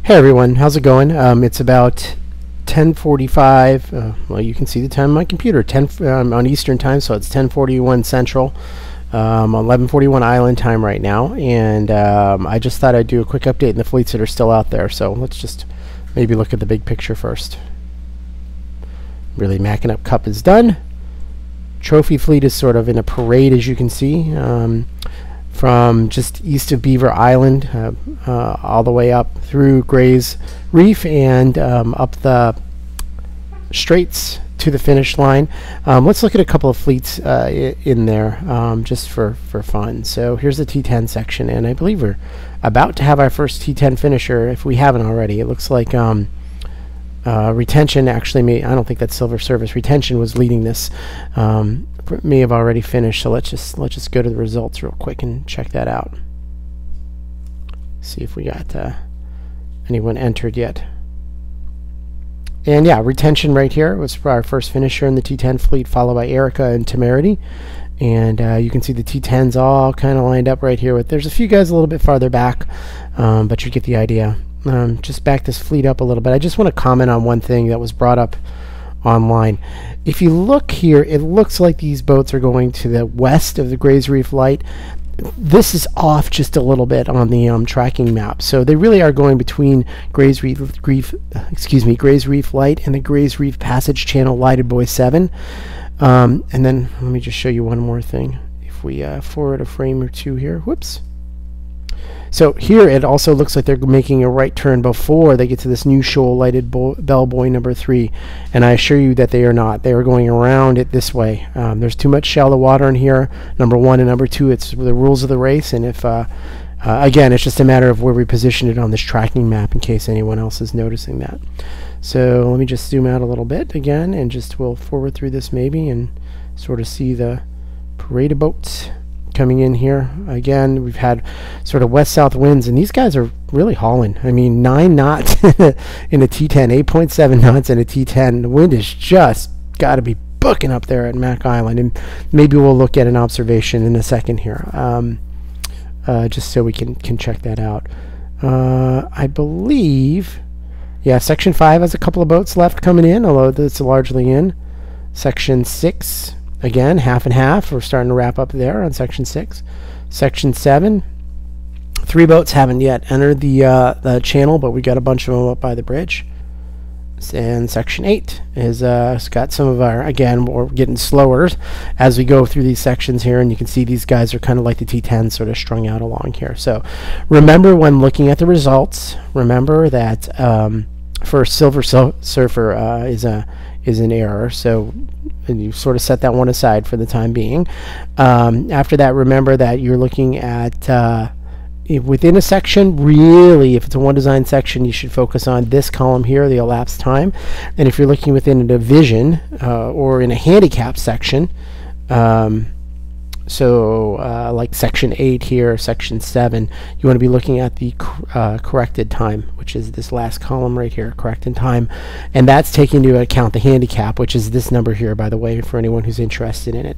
Hey everyone, how's it going? It's about 10:45. Well, you can see the time on my computer. 10 on Eastern time, so it's 10:41 Central, 11:41 Island time right now. And I just thought I'd do a quick update on the fleets that are still out there. So let's just maybe look at the big picture first. Really, Macking Up Cup is done. Trophy fleet is sort of in a parade, as you can see. From just east of Beaver Island all the way up through Gray's Reef and up the Straits to the finish line. Let's look at a couple of fleets in there just for fun. So here's the T10 section, and I believe we're about to have our first T10 finisher if we haven't already. It looks like Retention actually I don't think that's Silver Service. Retention was leading this. May have already finished, so let's just go to the results real quick and check that out. See if we got anyone entered yet. And yeah, Retention right here was our first finisher in the T10 fleet, followed by Erica and Temerity. And you can see the T10s all kind of lined up right here. There's a few guys a little bit farther back, but you get the idea. Just back this fleet up a little bit. I just want to comment on one thing that was brought up online. If you look here, it looks like these boats are going to the west of the Gray's Reef Light. This is off just a little bit on the tracking map, so they really are going between Gray's Reef Light and the Gray's Reef Passage Channel Lighted Buoy 7. And then let me just show you one more thing. If we forward a frame or two here, whoops. So here it also looks like they're making a right turn before they get to this new shoal lighted bell buoy number 3, and I assure you that they are not. They are going around it this way. There's too much shallow water in here, number 1, and number 2, it's the rules of the race, and if again, it's just a matter of where we position it on this tracking map in case anyone else is noticing that. So let me just zoom out a little bit again, and we'll forward through this maybe and sort of see the parade of boats coming in here. Again, we've had sort of west-south winds, and these guys are really hauling. I mean, 9 knots in a T10, 8.7 knots in a T10. The wind is just got to be booking up there at Mac Island, and maybe we'll look at an observation in a second here, just so we can check that out. I believe, yeah, Section 5 has a couple of boats left coming in, although it's largely in. Section 6, again, half and half. We're starting to wrap up there on Section 6. Section 7, 3 boats haven't yet entered the channel, but we got a bunch of them up by the bridge. And Section 8 is it's got some of our, again, we're getting slower as we go through these sections here, and you can see these guys are kind of like the T10 sort of strung out along here. So remember, when looking at the results, remember that for Silver Surfer is an error, so you sort of set that one aside for the time being. After that, remember that you're looking at within a section, really, if it's a one design section, you should focus on this column here, the elapsed time. And if you're looking within a division or in a handicap section, like Section 8 here, Section 7, you want to be looking at the corrected time, which is this last column right here, corrected time, and that's taking into account the handicap, which is this number here, by the way, for anyone who's interested in it.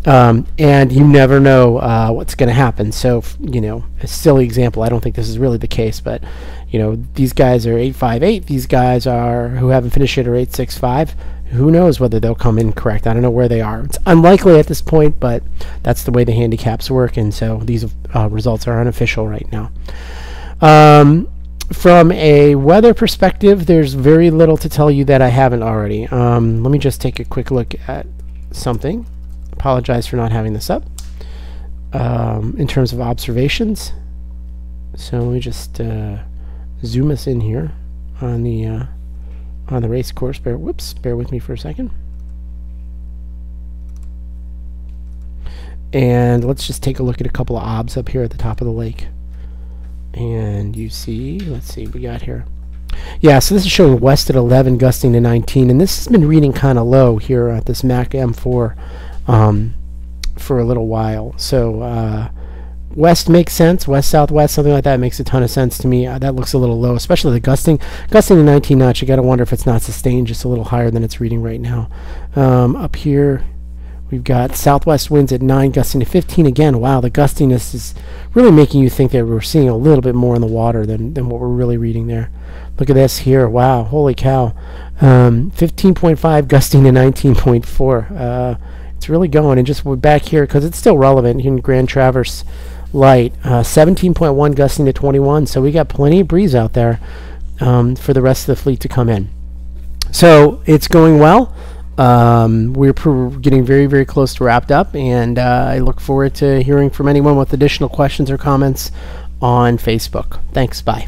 And you never know what's going to happen. So, you know, a silly example, I don't think this is really the case, but, you know, these guys are 858, these guys are, who haven't finished it, are 865. Who knows whether they'll come in correct? I don't know where they are. It's unlikely at this point, but that's the way the handicaps work, and so these results are unofficial right now. From a weather perspective, there's very little to tell you that I haven't already. Let me just take a quick look at something. Apologize for not having this up. In terms of observations, so let me just zoom us in here on the race course. Bear with me for a second. And let's just take a look at a couple of obs up here at the top of the lake. And you see, let's see, we got here. Yeah, so this is showing west at 11, gusting to 19, and this has been reading kind of low here at this Mac M4 for a little while. So west makes sense. West, southwest, something like that makes a ton of sense to me. That looks a little low, especially the gusting to 19 knots. You got to wonder if it's not sustained just a little higher than it's reading right now. Up here, We've got southwest winds at 9, gusting to 15. Again, wow, the gustiness is really making you think that we're seeing a little bit more in the water than what we're really reading there. Look at this here. Wow, holy cow. 15.5 gusting to 19.4. It's really going. And just back here, because it's still relevant in Grand Traverse Light, 17.1 gusting to 21. So we got plenty of breeze out there for the rest of the fleet to come in. So it's going well. We're getting very, very close to wrapped up, and I look forward to hearing from anyone with additional questions or comments on Facebook. Thanks. Bye.